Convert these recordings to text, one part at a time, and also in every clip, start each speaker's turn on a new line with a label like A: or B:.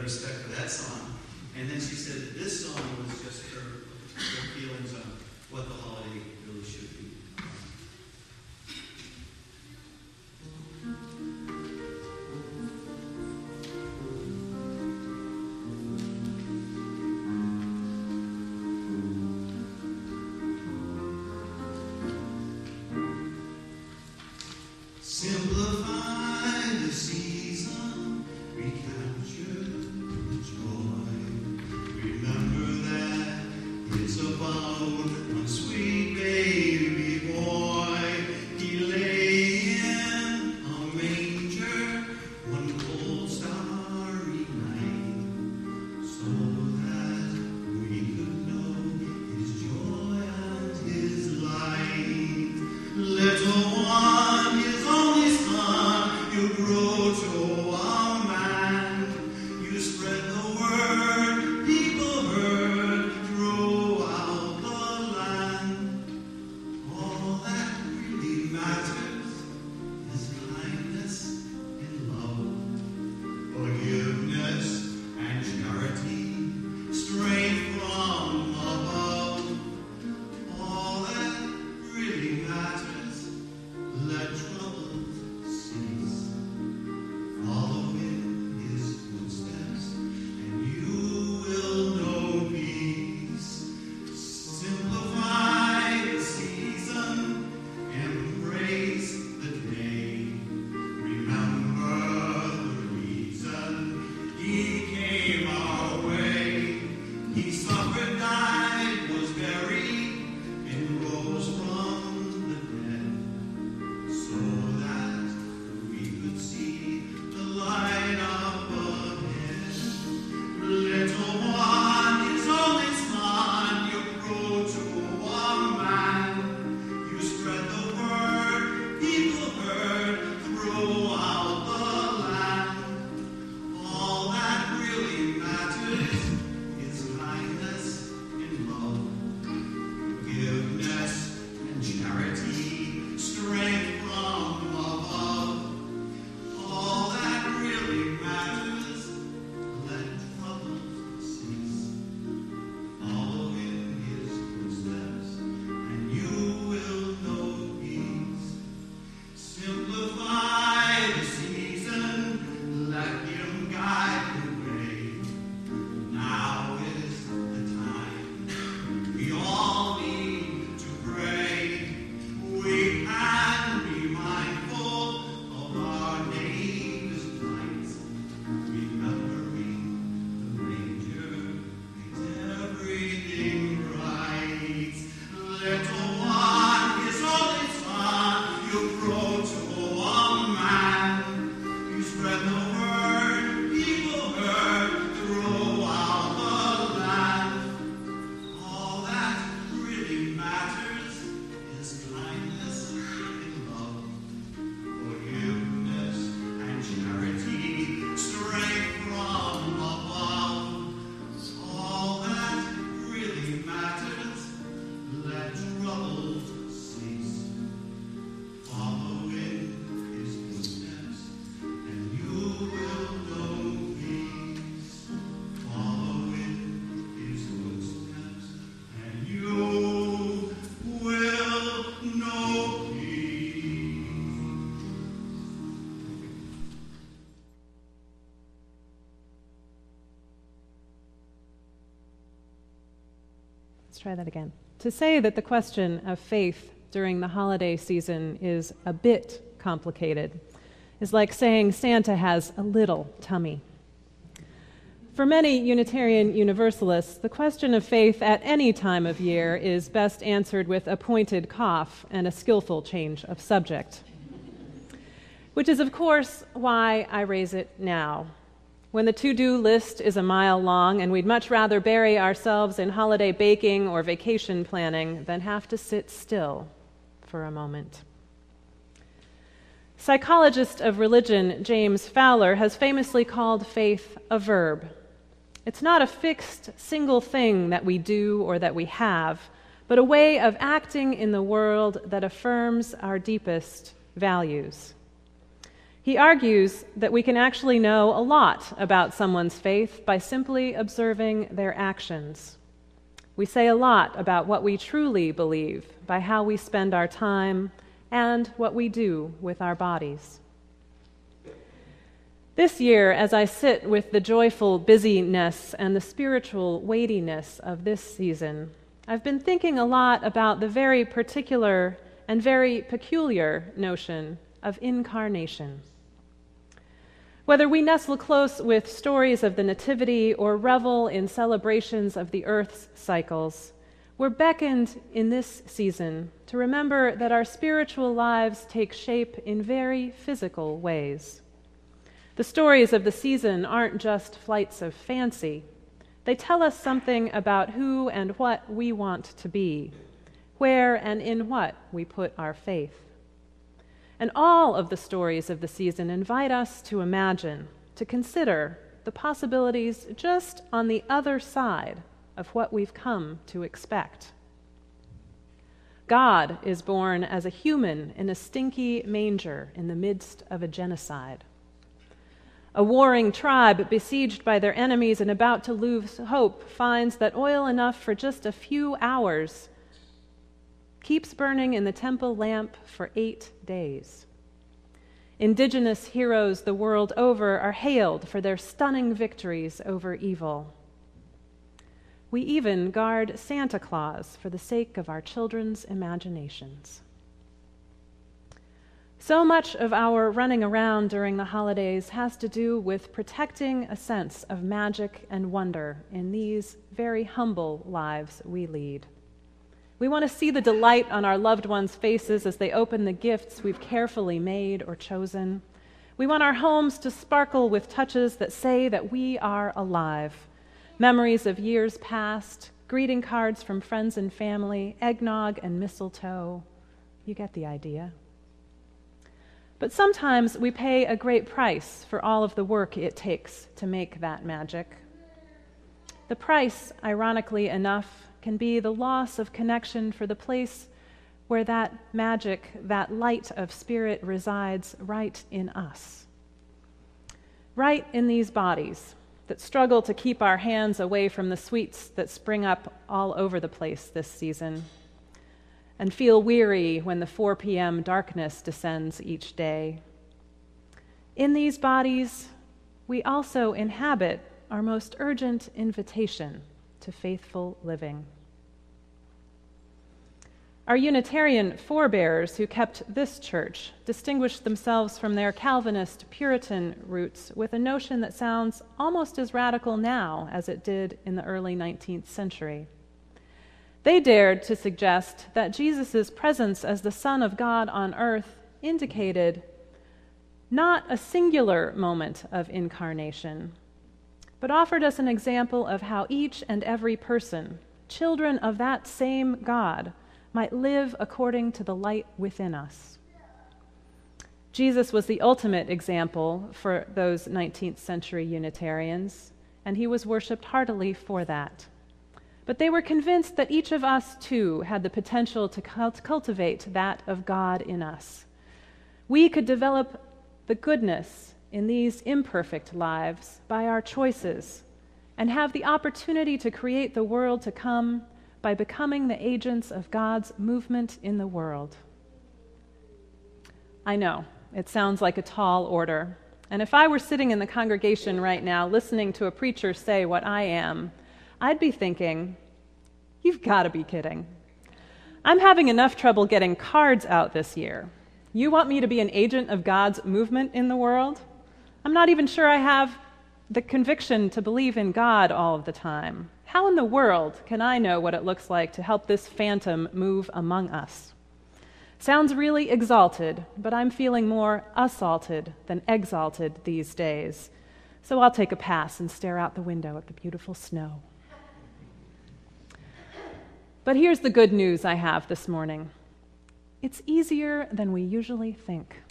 A: respect for that song. And then she said that this song was just her feelings on what the holiday really should be. Simplify the season, recapture joy. Remember that it's about one sweet baby boy. He lay in a manger one cold starry night, so that we could know his joy and his light. Little one, his only son, you grow to a man. You spread the word, people heard throughout the land. All that really matters is kindness and love, forgiveness and charity, strength from above. All that really matters, let troubles cease. Follow in his footsteps, and you will know peace. Simplify the season, embrace the day. Remember the reason he came our way. He suffered, died, was buried, and rose from the dead, so that we could see the light up ahead. Little one, his only son, you grow to a man. You spread the word, people heard throughout the land. All that really matters is kindness and love, forgiveness and charity, strength from above. All that really matters, let troubles cease. Follow in his footsteps, and you will know peace. Simplify the season, let him guide the way. Now is the time we all need to pray. We can be mindful of our neighbor's plight, remembering the manger makes everything right. Little one, his only son, you grow to a man. You spread the word, people heard throughout the land. All that really matters is kindness and love, forgiveness and charity, strength from above. All that really matters, let troubles cease. Follow in his footsteps, and you will know peace. Follow in his footsteps, and you will know peace.
B: Let's try that again. To say that the question of faith during the holiday season is a bit complicated is like saying Santa has a little tummy. For many Unitarian Universalists, the question of faith at any time of year is best answered with a pointed cough and a skillful change of subject, which is, of course, why I raise it now, when the to-do list is a mile long and we'd much rather bury ourselves in holiday baking or vacation planning than have to sit still for a moment. Psychologist of religion James Fowler has famously called faith a verb. It's not a fixed single thing that we do or that we have, but a way of acting in the world that affirms our deepest values. He argues that we can actually know a lot about someone's faith by simply observing their actions. We say a lot about what we truly believe by how we spend our time and what we do with our bodies. This year, as I sit with the joyful busyness and the spiritual weightiness of this season, I've been thinking a lot about the very particular and very peculiar notion of incarnation. Whether we nestle close with stories of the Nativity or revel in celebrations of the Earth's cycles, we're beckoned in this season to remember that our spiritual lives take shape in very physical ways. The stories of the season aren't just flights of fancy. They tell us something about who and what we want to be, where and in what we put our faith. And all of the stories of the season invite us to imagine, to consider the possibilities just on the other side of what we've come to expect. God is born as a human in a stinky manger in the midst of a genocide. A warring tribe besieged by their enemies and about to lose hope finds that oil enough for just a few hours keeps burning in the temple lamp for 8 days. Indigenous heroes the world over are hailed for their stunning victories over evil. We even guard Santa Claus for the sake of our children's imaginations. So much of our running around during the holidays has to do with protecting a sense of magic and wonder in these very humble lives we lead. We want to see the delight on our loved ones' faces as they open the gifts we've carefully made or chosen. We want our homes to sparkle with touches that say that we are alive. Memories of years past, greeting cards from friends and family, eggnog and mistletoe. You get the idea. But sometimes we pay a great price for all of the work it takes to make that magic. The price, ironically enough, can be the loss of connection for the place where that magic, that light of spirit resides right in us. Right in these bodies that struggle to keep our hands away from the sweets that spring up all over the place this season, and feel weary when the 4 p.m. darkness descends each day. In these bodies, we also inhabit our most urgent invitation to faithful living. Our Unitarian forebears who kept this church distinguished themselves from their Calvinist Puritan roots with a notion that sounds almost as radical now as it did in the early 19th century. They dared to suggest that Jesus' presence as the Son of God on earth indicated not a singular moment of incarnation, but offered us an example of how each and every person, children of that same God, might live according to the light within us. Jesus was the ultimate example for those 19th century Unitarians, and he was worshipped heartily for that. But they were convinced that each of us, too, had the potential to cultivate that of God in us. We could develop the goodness in these imperfect lives by our choices and have the opportunity to create the world to come by becoming the agents of God's movement in the world. I know, it sounds like a tall order. And if I were sitting in the congregation right now listening to a preacher say what I am, I'd be thinking, you've got to be kidding. I'm having enough trouble getting cards out this year. You want me to be an agent of God's movement in the world? I'm not even sure I have the conviction to believe in God all of the time. How in the world can I know what it looks like to help this phantom move among us? Sounds really exalted, but I'm feeling more assaulted than exalted these days. So I'll take a pass and stare out the window at the beautiful snow. But here's the good news I have this morning. It's easier than we usually think.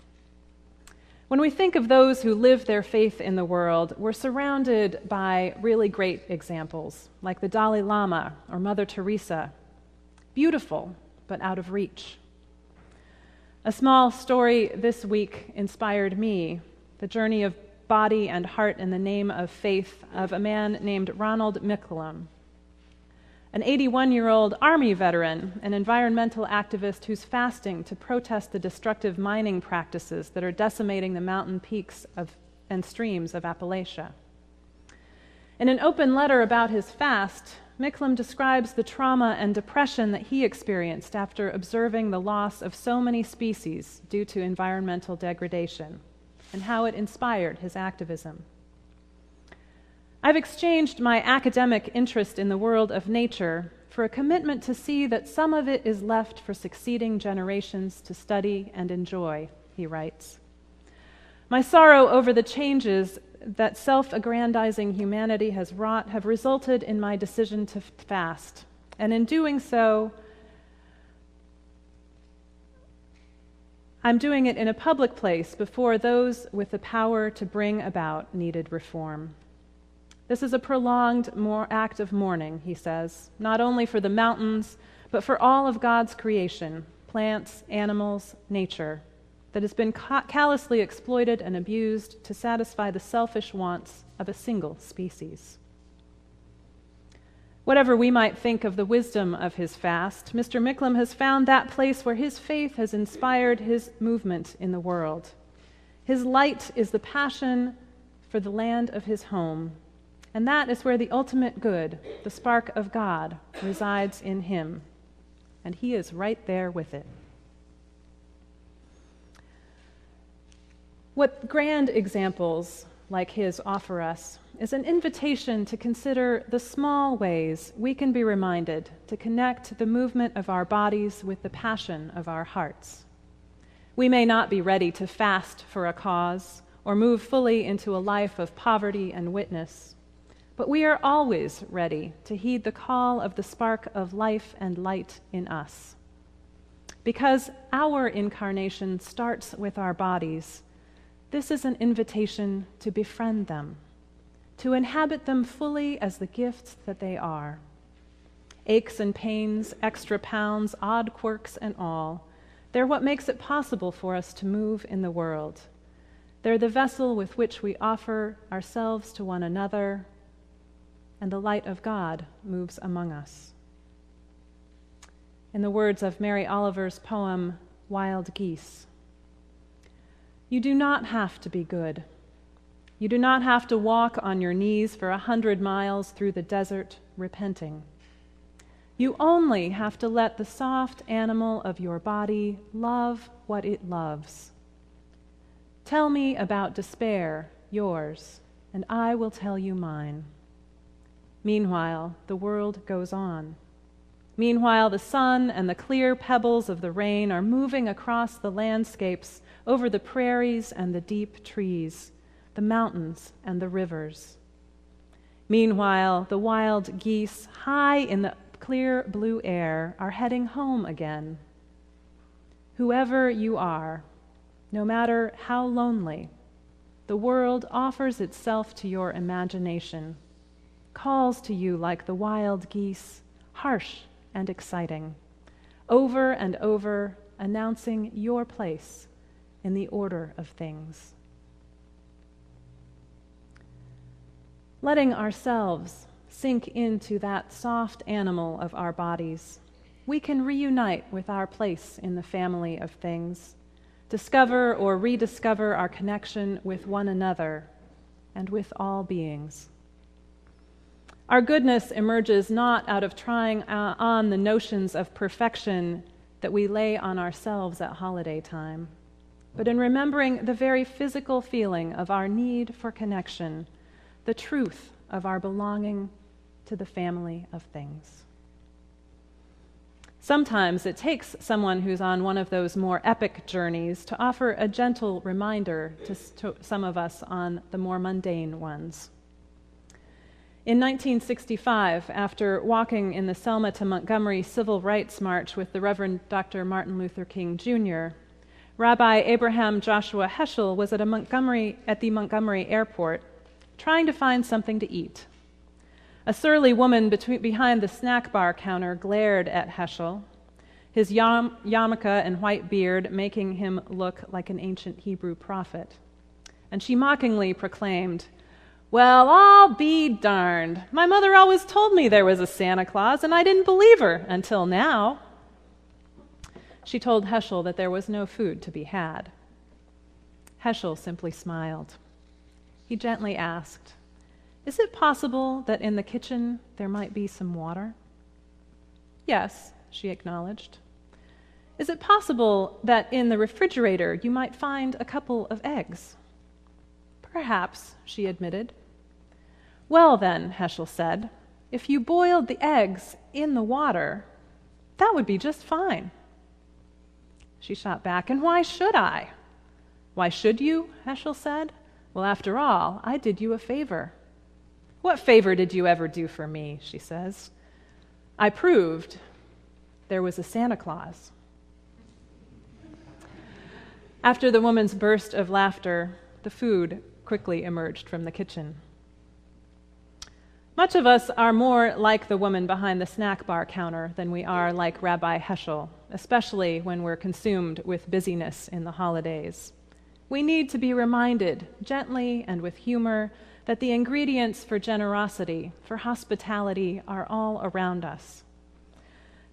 B: When we think of those who live their faith in the world, we're surrounded by really great examples, like the Dalai Lama or Mother Teresa. Beautiful, but out of reach. A small story this week inspired me, the journey of body and heart in the name of faith of a man named Ronald Milton, an 81-year-old Army veteran, an environmental activist who's fasting to protest the destructive mining practices that are decimating the mountain peaks and streams of Appalachia. In an open letter about his fast, Milton describes the trauma and depression that he experienced after observing the loss of so many species due to environmental degradation, and how it inspired his activism. I've exchanged my academic interest in the world of nature for a commitment to see that some of it is left for succeeding generations to study and enjoy, he writes. My sorrow over the changes that self-aggrandizing humanity has wrought have resulted in my decision to fast, and in doing so, I'm doing it in a public place before those with the power to bring about needed reform. This is a prolonged act of mourning, he says, not only for the mountains, but for all of God's creation, plants, animals, nature, that has been callously exploited and abused to satisfy the selfish wants of a single species. Whatever we might think of the wisdom of his fast, Mr. Milton has found that place where his faith has inspired his movement in the world. His light is the passion for the land of his home, and that is where the ultimate good, the spark of God, resides in him, and he is right there with it. What grand examples like his offer us is an invitation to consider the small ways we can be reminded to connect the movement of our bodies with the passion of our hearts. We may not be ready to fast for a cause or move fully into a life of poverty and witness, but we are always ready to heed the call of the spark of life and light in us. Because our incarnation starts with our bodies, this is an invitation to befriend them, to inhabit them fully as the gifts that they are. Aches and pains, extra pounds, odd quirks and all, they're what makes it possible for us to move in the world. They're the vessel with which we offer ourselves to one another, and the light of God moves among us. In the words of Mary Oliver's poem, Wild Geese, you do not have to be good. You do not have to walk on your knees for 100 miles through the desert, repenting. You only have to let the soft animal of your body love what it loves. Tell me about despair, yours, and I will tell you mine. Meanwhile, the world goes on. Meanwhile, the sun and the clear pebbles of the rain are moving across the landscapes, over the prairies and the deep trees, the mountains and the rivers. Meanwhile, the wild geese, high in the clear blue air, are heading home again. Whoever you are, no matter how lonely, the world offers itself to your imagination, calls to you like the wild geese, harsh and exciting, over and over announcing your place in the order of things. Letting ourselves sink into that soft animal of our bodies, we can reunite with our place in the family of things, discover or rediscover our connection with one another and with all beings. Our goodness emerges not out of trying on the notions of perfection that we lay on ourselves at holiday time, but in remembering the very physical feeling of our need for connection, the truth of our belonging to the family of things. Sometimes it takes someone who's on one of those more epic journeys to offer a gentle reminder to some of us on the more mundane ones. In 1965, after walking in the Selma to Montgomery Civil Rights March with the Reverend Dr. Martin Luther King Jr., Rabbi Abraham Joshua Heschel was at the Montgomery airport trying to find something to eat. A surly woman behind the snack bar counter glared at Heschel. his yarmulke and white beard making him look like an ancient Hebrew prophet. And she mockingly proclaimed, "Well, I'll be darned. My mother always told me there was a Santa Claus, and I didn't believe her until now." She told Heschel that there was no food to be had. Heschel simply smiled. He gently asked, "Is it possible that in the kitchen there might be some water?" "Yes," she acknowledged. "Is it possible that in the refrigerator you might find a couple of eggs?" "Perhaps," she admitted. "Well then," Heschel said, "if you boiled the eggs in the water, that would be just fine." She shot back, "And why should I?" "Why should you?" Heschel said. "Well, after all, I did you a favor." "What favor did you ever do for me?" she says. "I proved there was a Santa Claus." After the woman's burst of laughter, the food quickly emerged from the kitchen. Much of us are more like the woman behind the snack bar counter than we are like Rabbi Heschel, especially when we're consumed with busyness in the holidays. We need to be reminded, gently and with humor, that the ingredients for generosity, for hospitality, are all around us.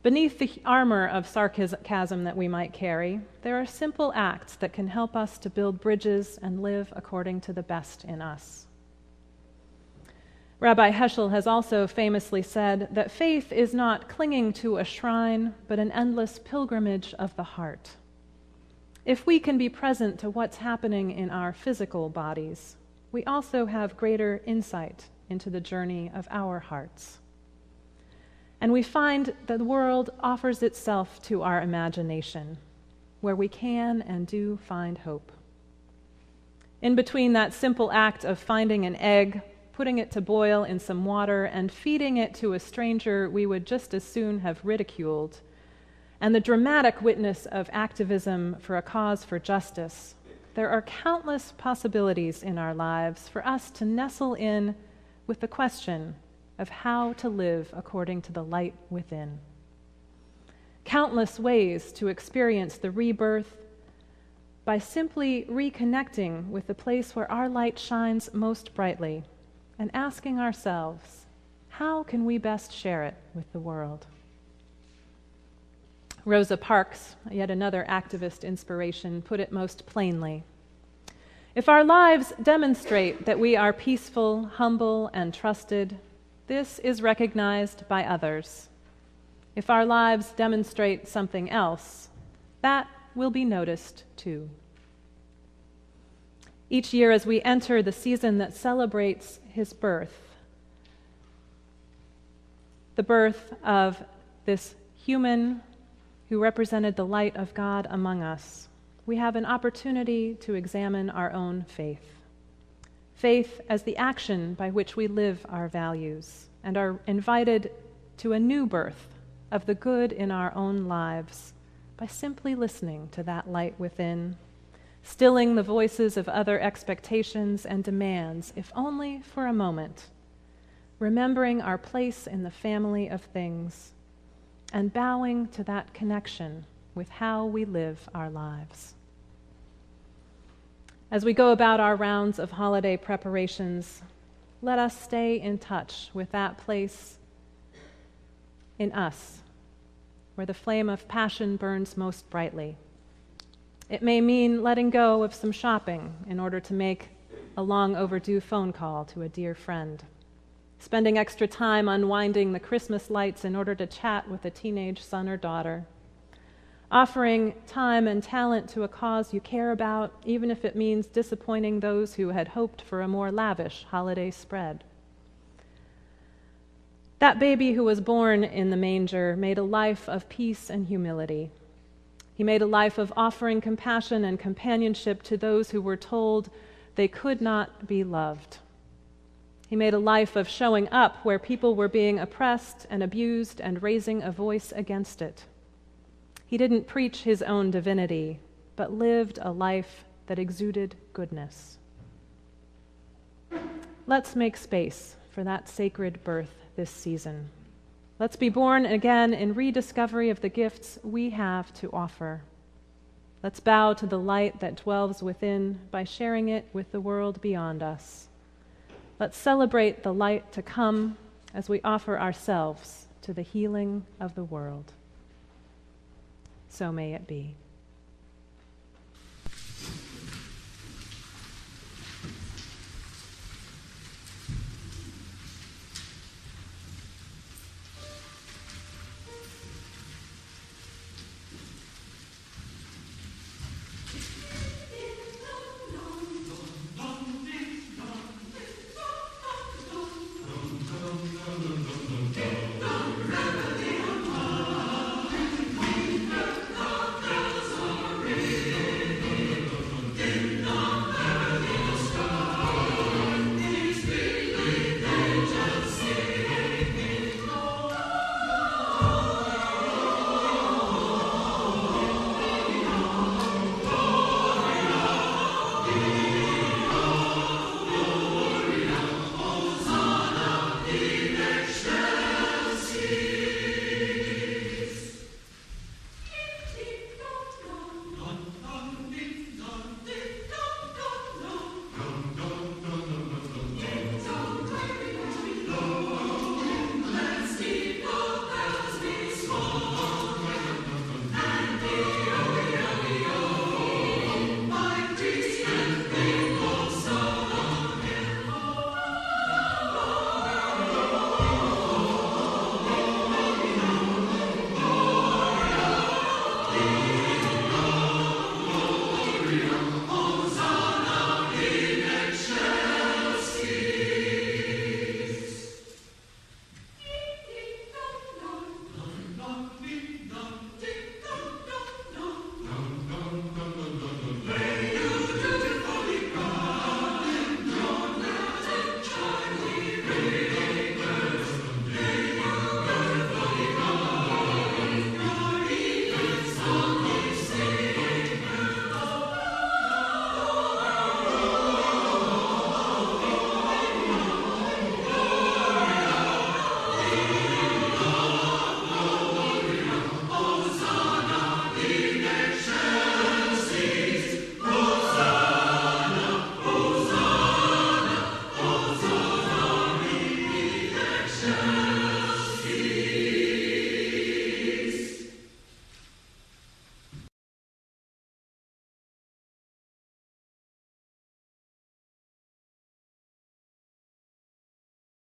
B: Beneath the armor of sarcasm that we might carry, there are simple acts that can help us to build bridges and live according to the best in us. Rabbi Heschel has also famously said that faith is not clinging to a shrine, but an endless pilgrimage of the heart. If we can be present to what's happening in our physical bodies, we also have greater insight into the journey of our hearts. And we find that the world offers itself to our imagination, where we can and do find hope. In between that simple act of finding an egg, putting it to boil in some water, and feeding it to a stranger we would just as soon have ridiculed, and the dramatic witness of activism for a cause for justice, there are countless possibilities in our lives for us to nestle in with the question of how to live according to the light within. Countless ways to experience the rebirth by simply reconnecting with the place where our light shines most brightly and asking ourselves, how can we best share it with the world? Rosa Parks, yet another activist inspiration, put it most plainly. If our lives demonstrate that we are peaceful, humble, and trusted, this is recognized by others. If our lives demonstrate something else, that will be noticed too. Each year as we enter the season that celebrates his birth, the birth of this human who represented the light of God among us, we have an opportunity to examine our own faith. Faith as the action by which we live our values and are invited to a new birth of the good in our own lives by simply listening to that light within, stilling the voices of other expectations and demands, if only for a moment, remembering our place in the family of things, and bowing to that connection with how we live our lives. As we go about our rounds of holiday preparations, let us stay in touch with that place in us where the flame of passion burns most brightly. It may mean letting go of some shopping in order to make a long overdue phone call to a dear friend, spending extra time unwinding the Christmas lights in order to chat with a teenage son or daughter, offering time and talent to a cause you care about, even if it means disappointing those who had hoped for a more lavish holiday spread. That baby who was born in the manger made a life of peace and humility. He made a life of offering compassion and companionship to those who were told they could not be loved. He made a life of showing up where people were being oppressed and abused and raising a voice against it. He didn't preach his own divinity, but lived a life that exuded goodness. Let's make space for that sacred birth this season. Let's be born again in rediscovery of the gifts we have to offer. Let's bow to the light that dwells within by sharing it with the world beyond us. Let's celebrate the light to come as we offer ourselves to the healing of the world. So may it be.